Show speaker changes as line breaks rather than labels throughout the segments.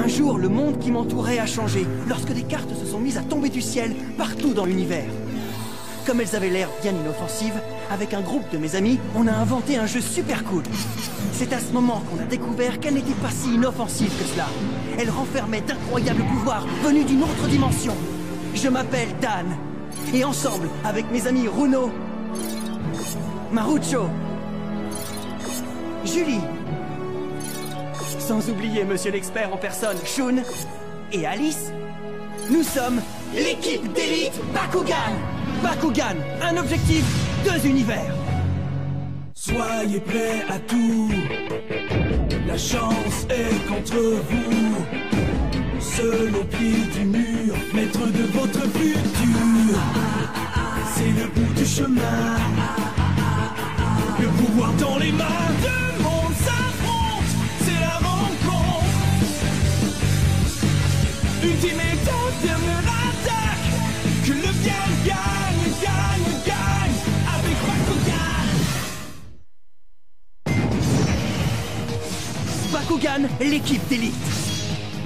Un jour, le monde qui m'entourait a changé, lorsque des cartes se sont mises à tomber du ciel partout dans l'univers. Comme elles avaient l'air bien inoffensives, avec un groupe de mes amis, on a inventé un jeu super cool. C'est à ce moment qu'on a découvert qu'elle n'était pas si inoffensive que cela. Elle renfermait d'incroyables pouvoirs venus d'une autre dimension. Je m'appelle Dan, et ensemble, avec mes amis Runo, Marucho, Julie, sans oublier Monsieur l'expert en personne, Shun, et Alice, nous sommes l'équipe d'élite Bakugan. Bakugan, un objectif, 2 univers.
Soyez prêts à tout, la chance est contre vous. Seul au pied du mur, maître de votre futur. C'est le bout du chemin, le pouvoir dans les mains. Deux mondes s'affrontent, c'est la rencontre. Ultimate dernière attaque, que le bien gagne, gagne, gagne avec Bakugan.
Bakugan, l'équipe d'élite.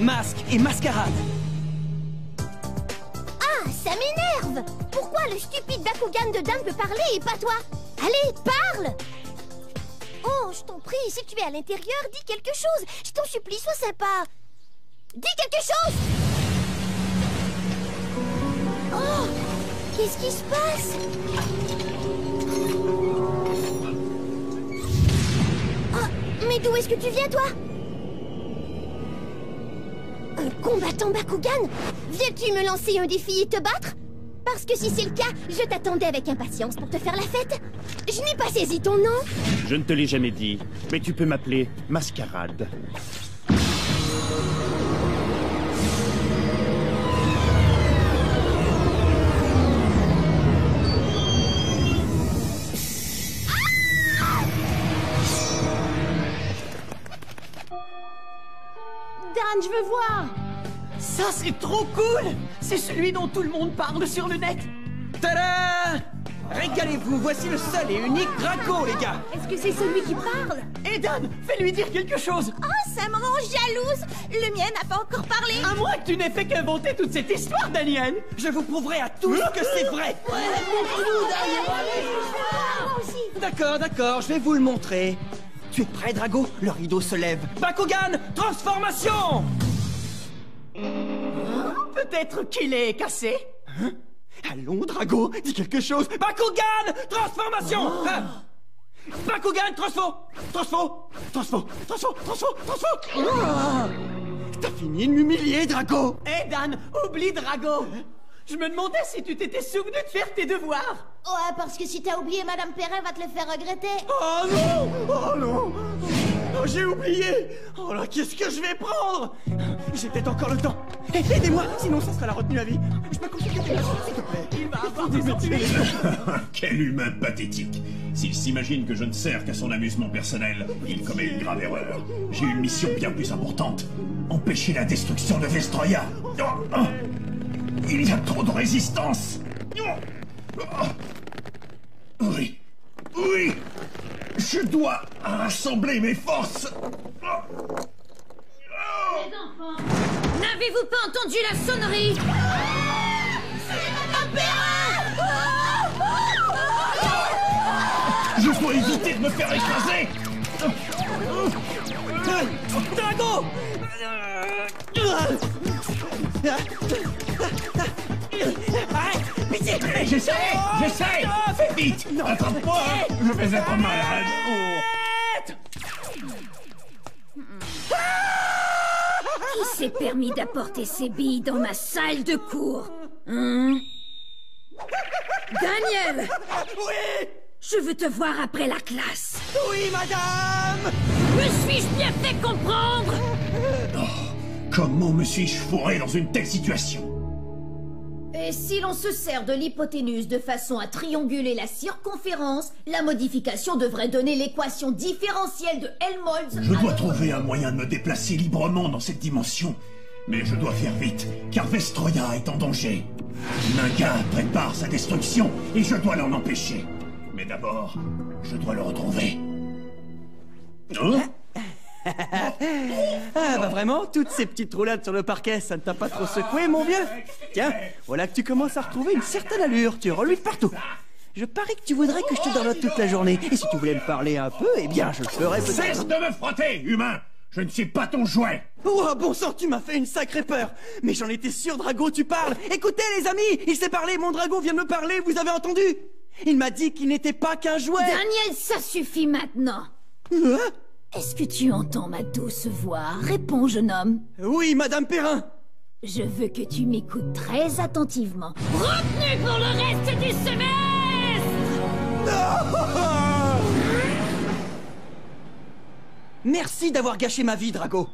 Masque et mascarade.
Ah, ça m'énerve! Pourquoi le stupide Bakugan de Dan peut parler et pas toi? Allez, parle! Oh, je t'en prie, si tu es à l'intérieur, dis quelque chose. Je t'en supplie, sois sympa. Dis quelque chose! Oh, qu'est-ce qui se passe? Oh, mais d'où est-ce que tu viens, toi? Un combattant Bakugan? Viens-tu me lancer un défi et te battre? Parce que si c'est le cas, je t'attendais avec impatience pour te faire la fête. Je n'ai pas saisi ton nom.
Je ne te l'ai jamais dit, mais tu peux m'appeler Mascarade.
Dan, je veux voir!
Ça, c'est trop cool! C'est celui dont tout le monde parle sur le net. Tada! Régalez-vous, voici le seul et unique Drago, les gars!
Est-ce que c'est celui qui parle?
Et Dan, fais-lui dire quelque chose!
Oh, ça me rend jalouse. Le mien n'a pas encore parlé.
À moins que tu n'aies fait qu'inventer toute cette histoire, Daniel! Je vous prouverai à tous que c'est vrai! D'accord, d'accord, je vais vous le montrer. Tu es prêt, Drago? Le rideau se lève. Bakugan, transformation! Peut-être qu'il est cassé. Hein? Allons, Drago, dis quelque chose. Bakugan, transformation! Hein? Bakugan, transfo! T'as fini de m'humilier, Drago!
Hé Dan, oublie Drago. Je me demandais si tu t'étais souvenu de faire tes devoirs.
Ouais, parce que si t'as oublié, Madame Perrin va te le faire regretter.
Oh non! Oh non! Oh, j'ai oublié! Oh là, qu'est-ce que je vais prendre? J'ai peut-être encore le temps. Aidez-moi, sinon ça sera la retenue à vie. Je peux consulter tes machines, s'il te plaît.
Il va avoir des ennuis.
Quel humain pathétique! S'il s'imagine que je ne sers qu'à son amusement personnel, il commet une grave erreur. J'ai une mission bien plus importante. Empêcher la destruction de Vestroia. Il y a trop de résistance. Oui. Oui. Je dois rassembler mes forces.
Les enfants, n'avez-vous pas entendu la sonnerie?
Je dois éviter de me faire écraser.
Drago! Arrête! Pitié!
J'essaie. Fais vite. Attrape-moi. Je vais être malade.
Qui s'est permis d'apporter ces billes dans ma salle de cours? Hein? Daniel!
Oui!
Je veux te voir après la classe.
Oui, madame!
Me suis-je bien fait comprendre?
Comment me suis-je fourré dans une telle situation?
Et si l'on se sert de l'hypoténuse de façon à trianguler la circonférence, la modification devrait donner l'équation différentielle de Helmholtz.
Je dois trouver un moyen de me déplacer librement dans cette dimension. Mais je dois faire vite, car Vestroia est en danger. Naga prépare sa destruction et je dois l'en empêcher. Mais d'abord, je dois le retrouver. Hein?
Ah bah vraiment, toutes ces petites roulades sur le parquet, ça ne t'a pas trop secoué, mon vieux? Tiens, voilà que tu commences à retrouver une certaine allure, tu reluis de partout. Je parie que tu voudrais que je te dorlote toute la journée, et si tu voulais me parler un peu, eh bien je le ferais peut-être.
Cesse de me frotter, humain! Je ne suis pas ton jouet!
Oh, bon sang, tu m'as fait une sacrée peur. Mais j'en étais sûr, Drago, tu parles. Écoutez, les amis, il s'est parlé, mon Drago vient de me parler, vous avez entendu? Il m'a dit qu'il n'était pas qu'un jouet.
Daniel, ça suffit maintenant.
Hein?
Est-ce que tu entends ma douce voix? Réponds, jeune homme.
Oui, Madame Perrin.
Je veux que tu m'écoutes très attentivement. Retenu pour le reste du semestre!
Merci d'avoir gâché ma vie, Drago.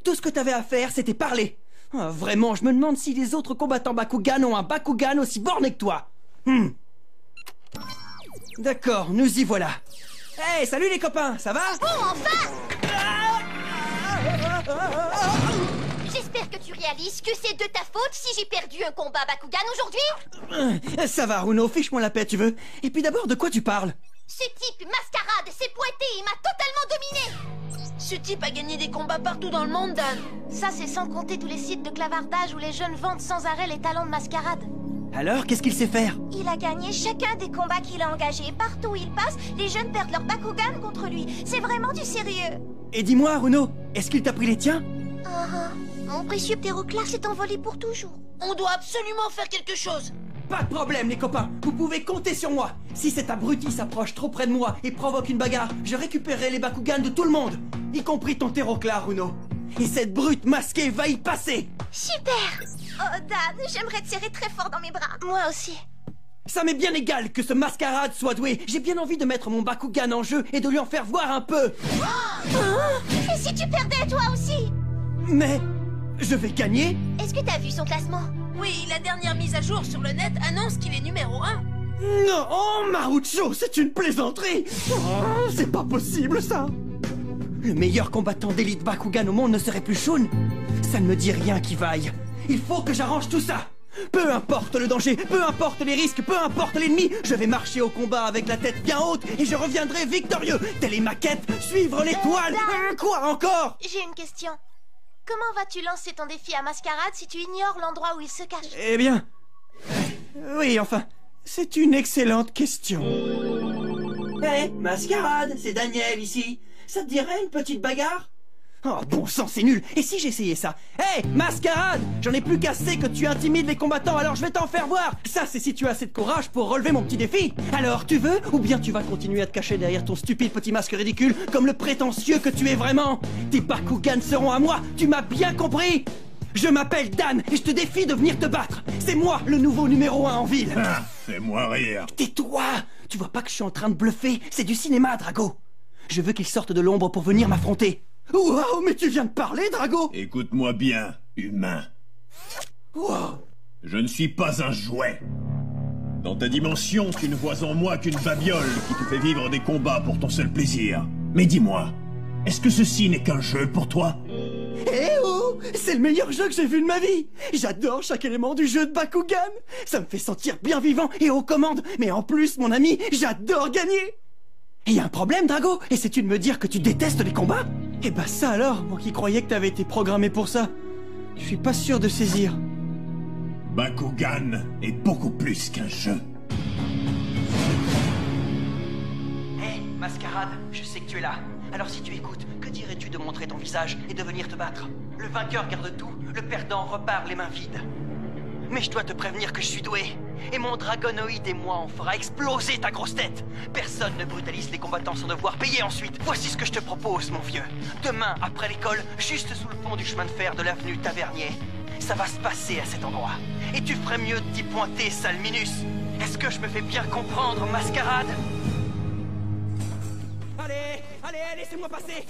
Tout ce que t'avais à faire, c'était parler. Ah, vraiment, je me demande si les autres combattants Bakugan ont un Bakugan aussi borné que toi. D'accord, nous y voilà. Hey, salut les copains, ça va?
Oh, enfin! J'espère que tu réalises que c'est de ta faute si j'ai perdu un combat Bakugan aujourd'hui.
Ça va, Runo, fiche-moi la paix, tu veux. Et puis d'abord, de quoi tu parles?
Ce type mascarade s'est pointé et m'a totalement dominé.
Ce type a gagné des combats partout dans le monde, Dan. Ça, c'est sans compter tous les sites de clavardage où les jeunes vendent sans arrêt les talents de mascarade.
Alors, qu'est-ce qu'il sait faire?
Il a gagné chacun des combats qu'il a engagés. Partout où il passe, les jeunes perdent leur Bakugan contre lui. C'est vraiment du sérieux.
Et dis-moi, Runo, est-ce qu'il t'a pris les tiens?
Mon précieux ptéroclare s'est envolé pour toujours.
On doit absolument faire quelque chose.
Pas de problème, les copains. Vous pouvez compter sur moi. Si cet abruti s'approche trop près de moi et provoque une bagarre, je récupérerai les Bakugan de tout le monde, y compris ton ptéroclare, Runo. Et cette brute masquée va y passer.
Super. Oh, Dan, j'aimerais te serrer très fort dans mes bras.
Moi aussi.
Ça m'est bien égal que ce mascarade soit doué. J'ai bien envie de mettre mon Bakugan en jeu et de lui en faire voir un peu.
Et si tu perdais, toi aussi?
Mais je vais gagner?
Est-ce que t'as vu son classement?
Oui, la dernière mise à jour sur le net annonce qu'il est numéro 1.
Non, oh, Marucho, c'est une plaisanterie. Oh, c'est pas possible, ça. Le meilleur combattant d'élite Bakugan au monde ne serait plus Shun? Ça ne me dit rien qui vaille. Il faut que j'arrange tout ça. Peu importe le danger, peu importe les risques, peu importe l'ennemi, je vais marcher au combat avec la tête bien haute et je reviendrai victorieux. Telle est ma quête, suivre l'étoile. Quoi encore?
J'ai une question. Comment vas-tu lancer ton défi à Mascarade si tu ignores l'endroit où il se cache?
Eh bien... oui, enfin, c'est une excellente question. Hé, Mascarade, c'est Daniel ici. Ça te dirait une petite bagarre? Oh, bon sang, c'est nul. Et si j'essayais ça? Hé, Mascarade, j'en ai plus qu'assez que tu intimides les combattants, alors je vais t'en faire voir. Ça, c'est si tu as assez de courage pour relever mon petit défi. Alors, tu veux? Ou bien tu vas continuer à te cacher derrière ton stupide petit masque ridicule, comme le prétentieux que tu es vraiment? Tes Bakugan seront à moi, tu m'as bien compris? Je m'appelle Dan, et je te défie de venir te battre. C'est moi, le nouveau numéro 1 en ville.
Ah, fais-moi rire.
Tais-toi. Tu vois pas que je suis en train de bluffer? C'est du cinéma, Drago. Je veux qu'il sorte de l'ombre pour venir m'affronter. Wow, mais tu viens de parler, Drago!
Écoute-moi bien, humain.
Wow.
Je ne suis pas un jouet. Dans ta dimension, tu ne vois en moi qu'une babiole qui te fait vivre des combats pour ton seul plaisir. Mais dis-moi, est-ce que ceci n'est qu'un jeu pour toi?
Eh oh! C'est le meilleur jeu que j'ai vu de ma vie! J'adore chaque élément du jeu de Bakugan! Ça me fait sentir bien vivant et aux commandes, mais en plus, mon ami, j'adore gagner! Et y a un problème, Drago? Essaies-tu de me dire que tu détestes les combats? Eh bah ça alors, moi qui croyais que t'avais été programmé pour ça. Je suis pas sûr de saisir.
Bakugan est beaucoup plus qu'un jeu.
Hé, Mascarade, je sais que tu es là. Alors si tu écoutes, que dirais-tu de montrer ton visage et de venir te battre? Le vainqueur garde tout, le perdant repart les mains vides. Mais je dois te prévenir que je suis doué. Et mon dragonoïde et moi, on fera exploser ta grosse tête. Personne ne brutalise les combattants sans devoir payer ensuite. Voici ce que je te propose, mon vieux. Demain, après l'école, juste sous le pont du chemin de fer de l'avenue Tavernier, ça va se passer à cet endroit. Et tu ferais mieux de t'y pointer, sale Minus. Est-ce que je me fais bien comprendre, Mascarade? Allez, allez, laissez-moi passer.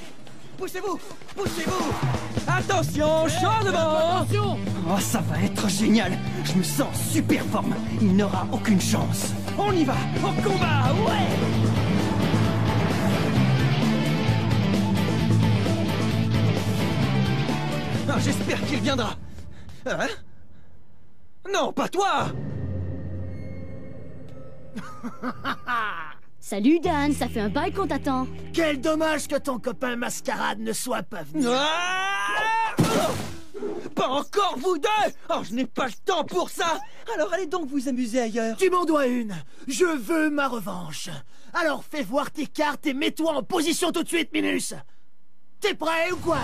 Poussez-vous, poussez-vous. Attention, champ devant. Attention. Oh, ça va être génial. Je me sens en super forme. Il n'aura aucune chance. On y va, au combat, ouais. Ah, j'espère qu'il viendra. Hein? Non, pas toi.
Salut Dan, ça fait un bail qu'on t'attend.
Quel dommage que ton copain Mascarade ne soit pas venu.
Pas encore vous deux! Oh, je n'ai pas le temps pour ça! Alors allez donc vous amuser ailleurs.
Tu m'en dois une. Je veux ma revanche. Alors fais voir tes cartes et mets-toi en position tout de suite, Minus. T'es prêt ou quoi?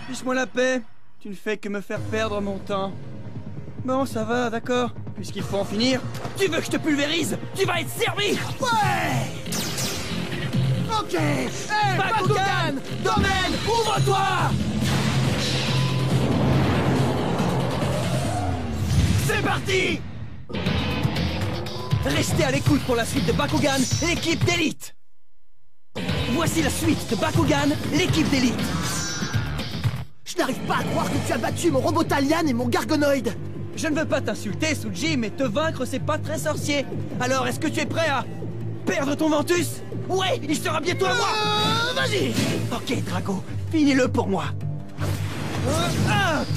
Fiche-moi la paix. Tu ne fais que me faire perdre mon temps. Bon, ça va, d'accord. Puisqu'il faut en finir. Tu veux que je te pulvérise? Tu vas être servi!
Ouais! Ok! Hey, Bakugan! Domaine, ouvre-toi! C'est parti!
Restez à l'écoute pour la suite de Bakugan, l'équipe d'élite! Voici la suite de Bakugan, l'équipe d'élite!
Je n'arrive pas à croire que tu as battu mon Robotalian et mon Gargonoid!
Je ne veux pas t'insulter, Suji, mais te vaincre, c'est pas très sorcier! Alors, est-ce que tu es prêt à perdre ton Ventus? Ouais, il sera bientôt à moi!
Vas-y!
Ok, Drago, finis-le pour moi!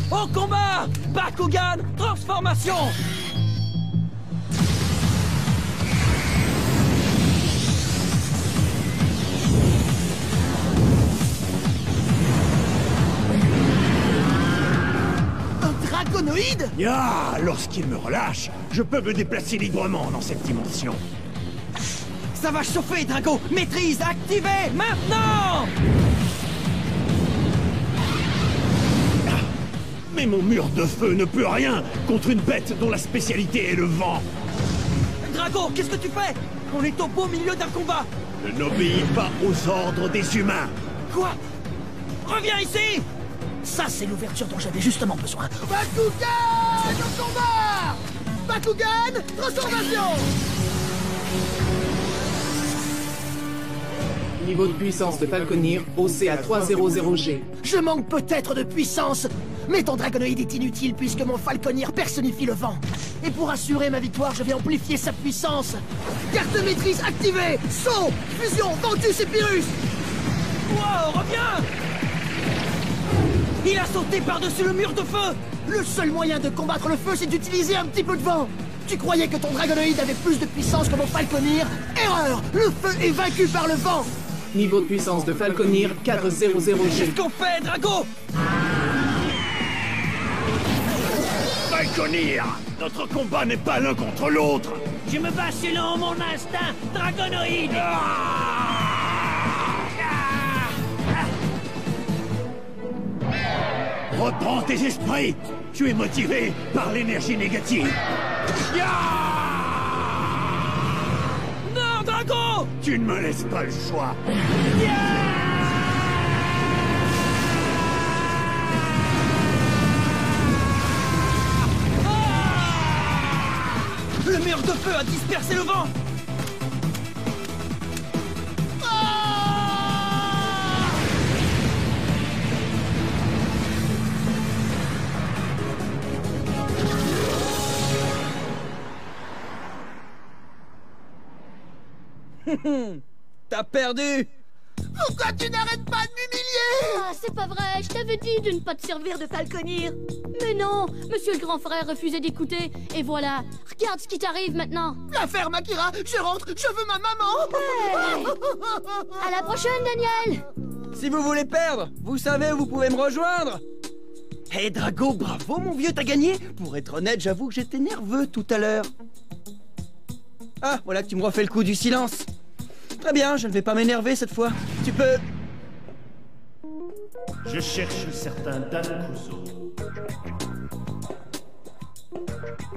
Au combat! Bakugan, transformation!
Un Dragonoïde?
Ya, lorsqu'il me relâche, je peux me déplacer librement dans cette dimension.
Ça va chauffer, Drago! Maîtrise activée, maintenant!
Mais mon mur de feu ne peut rien contre une bête dont la spécialité est le vent.
Drago, qu'est-ce que tu fais? On est au beau milieu d'un combat!
Je n'obéis pas aux ordres des humains.
Quoi? Reviens ici!
Ça, c'est l'ouverture dont j'avais justement besoin. Bakugan au combat! Bakugan, transformation!
Niveau de puissance de Falconir, haussé à 300G.
Je manque peut-être de puissance, mais ton Dragonoïde est inutile puisque mon Falconir personnifie le vent. Et pour assurer ma victoire, je vais amplifier sa puissance. Carte de maîtrise activée! Saut! Fusion! Ventus et Pyrrhus!
Wow, reviens! Il a sauté par-dessus le mur de feu!
Le seul moyen de combattre le feu, c'est d'utiliser un petit peu de vent! Tu croyais que ton Dragonoïde avait plus de puissance que mon Falconir? Erreur! Le feu est vaincu par le vent!
Niveau de puissance de Falconir, 400G.
Qu'est-ce qu'on fait, Drago?
Falconir, notre combat n'est pas l'un contre l'autre.
Je me bats selon mon instinct, Dragonoïde!
Reprends tes esprits. Tu es motivé par l'énergie négative.
Non, Drago!
Tu ne me laisses pas le choix.
Le mur de feu a dispersé le vent! T'as perdu!
Pourquoi tu n'arrêtes pas de m'humilier?
Ah, c'est pas vrai, je t'avais dit de ne pas te servir de Falconir. Mais non, monsieur le grand frère refusait d'écouter, et voilà. Regarde ce qui t'arrive maintenant.
La ferme, Akira, je rentre, je veux ma maman.
Hey. À la prochaine, Daniel.
Si vous voulez perdre, vous savez où vous pouvez me rejoindre. Hey Drago, bravo mon vieux, t'as gagné. Pour être honnête, j'avoue que j'étais nerveux tout à l'heure. Ah, voilà que tu me refais le coup du silence. Très bien, je ne vais pas m'énerver cette fois. Tu peux...
Je cherche un certain Dan Kuzo.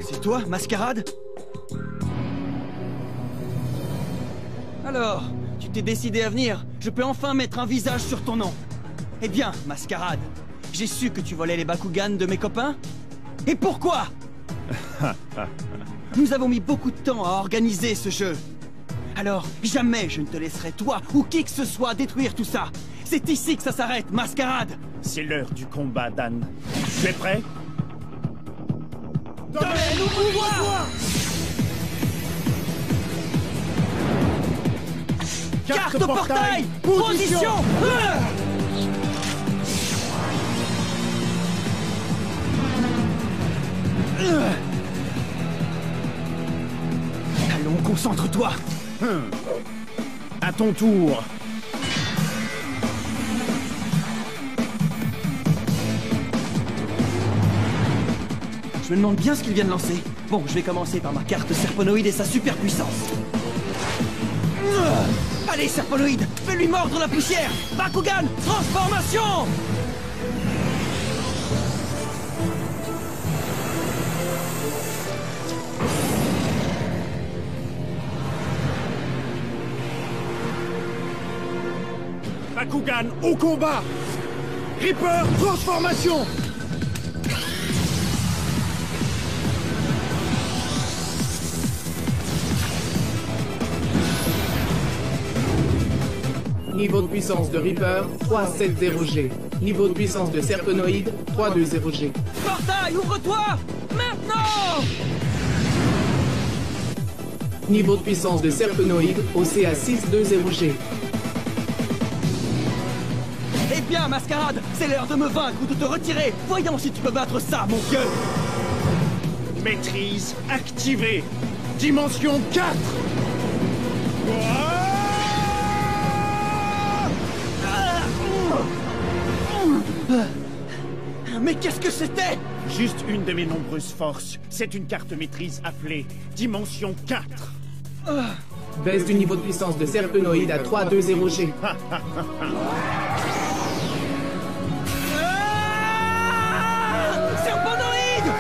C'est toi, Mascarade? Alors, tu t'es décidé à venir. Je peux enfin mettre un visage sur ton nom. Eh bien, Mascarade, j'ai su que tu volais les Bakugan de mes copains. Et pourquoi? Nous avons mis beaucoup de temps à organiser ce jeu. Alors, jamais je ne te laisserai, toi ou qui que ce soit, détruire tout ça. C'est ici que ça s'arrête, Mascarade.
C'est l'heure du combat, Dan. Tu es prêt?
Domaine au pouvoir! Carte portail! Position! Allons, concentre-toi!
À ton tour.
Je me demande bien ce qu'il vient de lancer. Bon, je vais commencer par ma carte Serponoïde et sa super puissance. Allez, Serponoïde, fais-lui mordre la poussière. Bakugan, transformation!
Bakugan, au combat! Reaper, transformation!
Niveau de puissance de Reaper, 370G. Niveau de puissance de Serpenoïde, 320G.
Portail, ouvre-toi! Maintenant!
Niveau de puissance de Serpenoïde, OCA 620G.
Eh bien, Mascarade, c'est l'heure de me vaincre ou de te retirer. Voyons si tu peux battre ça, mon vieux.
Maîtrise activée. Dimension 4.
Mais qu'est-ce que c'était?
Juste une de mes nombreuses forces. C'est une carte maîtrise appelée Dimension 4.
Baisse du niveau de puissance de Serpenoïde à 320G.
Serpenoïde!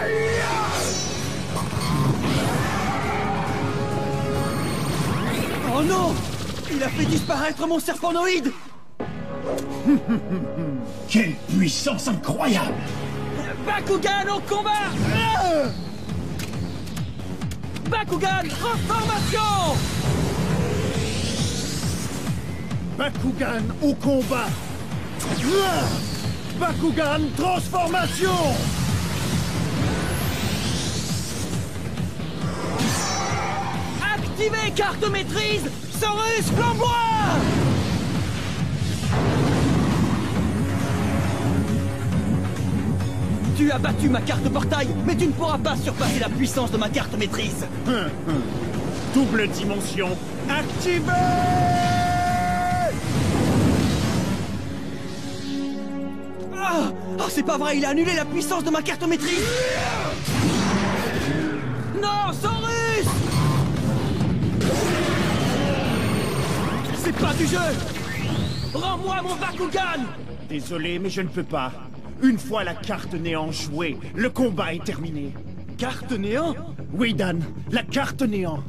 Oh non! Il a fait disparaître mon Serpenoïde!
Quelle puissance incroyable!
Bakugan au combat! Bakugan, transformation!
Bakugan au combat. Bakugan, transformation!
Activez carte maîtrise! Saurus, flamboie! Tu as battu ma carte portail, mais tu ne pourras pas surpasser la puissance de ma carte maîtrise.
Double dimension activée!
Ah, c'est pas vrai, il a annulé la puissance de ma carte maîtrise. Non, Saurus! C'est pas du jeu! Rends-moi mon Bakugan!
Désolé, mais je ne peux pas. Une fois la carte néant jouée, le combat est terminé.
Carte néant?
Oui, Dan, la carte néant.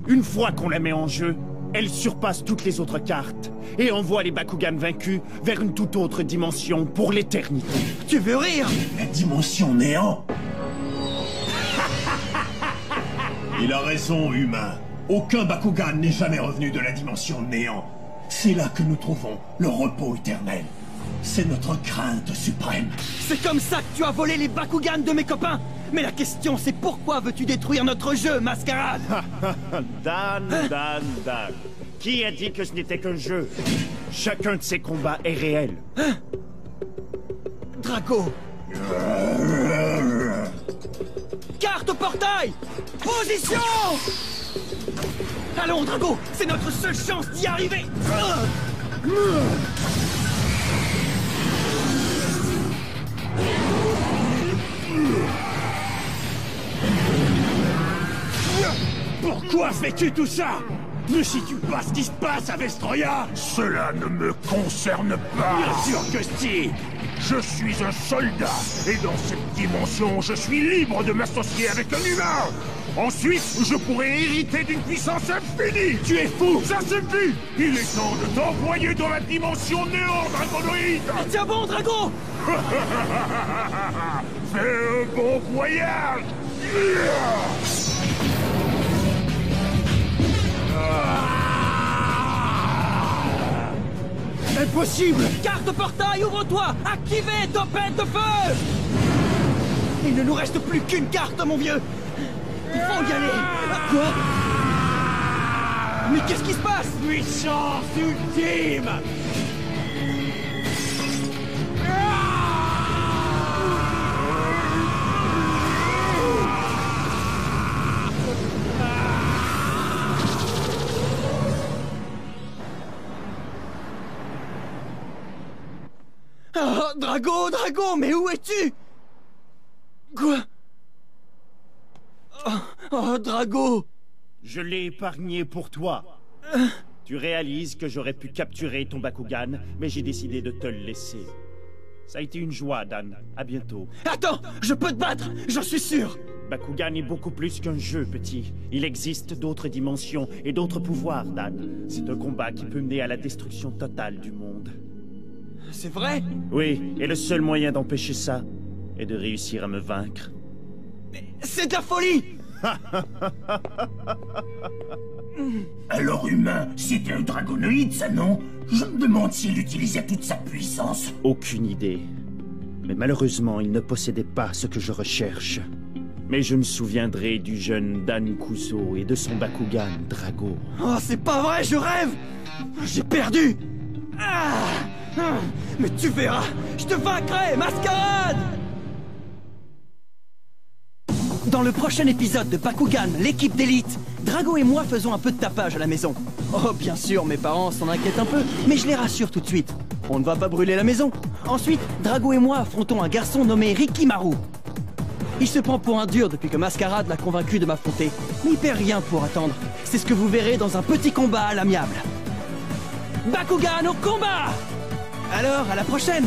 Une fois qu'on la met en jeu, elle surpasse toutes les autres cartes et envoie les Bakugan vaincus vers une toute autre dimension pour l'éternité.
Tu veux rire?
La dimension néant? Il a raison, humain. Aucun Bakugan n'est jamais revenu de la dimension néant. C'est là que nous trouvons le repos éternel. C'est notre crainte suprême.
C'est comme ça que tu as volé les Bakugan de mes copains? Mais la question, c'est pourquoi veux-tu détruire notre jeu, Mascarade?
Dan. Qui a dit que ce n'était qu'un jeu? Chacun de ces combats est réel.
Drago. Carte portail! Position! Allons, Drago, c'est notre seule chance d'y arriver!
Pourquoi fais-tu tout ça? Ne sais-tu pas ce qui se passe à Vestroia? Cela ne me concerne pas. Bien sûr que si. Je suis un soldat, et dans cette dimension, je suis libre de m'associer avec un humain. Ensuite, je pourrais hériter d'une puissance infinie. Tu es fou. Ça suffit. Il est temps de t'envoyer dans la dimension néant, Dragonoïde.
Tiens bon, Drago.
Fais un bon voyage.
Impossible! Carte portail, ouvre-toi! Activez, tempête de feu! Il ne nous reste plus qu'une carte, mon vieux! Il faut y aller! Quoi? Mais qu'est-ce qui se passe?
Puissance ultime!
Drago, mais où es-tu? Quoi? Oh, Drago!
Je l'ai épargné pour toi. Tu réalises que j'aurais pu capturer ton Bakugan, mais j'ai décidé de te le laisser. Ça a été une joie, Dan. À bientôt.
Attends! Je peux te battre! J'en suis sûr!
Bakugan est beaucoup plus qu'un jeu, petit. Il existe d'autres dimensions et d'autres pouvoirs, Dan. C'est un combat qui peut mener à la destruction totale du monde.
C'est vrai?
Oui, et le seul moyen d'empêcher ça est de réussir à me vaincre.
Mais c'est de la folie!
Alors humain, c'était un dragonoïde, ça, non? Je me demande s'il utilisait toute sa puissance.
Aucune idée. Mais malheureusement, il ne possédait pas ce que je recherche. Mais je me souviendrai du jeune Dan Kuso et de son Bakugan, Drago.
Oh, c'est pas vrai, je rêve! J'ai perdu! Mais tu verras! Je te vaincrai, Mascarade! Dans le prochain épisode de Bakugan, l'équipe d'élite, Drago et moi faisons un peu de tapage à la maison. Oh, bien sûr, mes parents s'en inquiètent un peu, mais je les rassure tout de suite. On ne va pas brûler la maison. Ensuite, Drago et moi affrontons un garçon nommé Rikimaru. Il se prend pour un dur depuis que Mascarade l'a convaincu de m'affronter, mais il perd rien pour attendre. C'est ce que vous verrez dans un petit combat à l'amiable. Bakugan au combat! Alors, à la prochaine!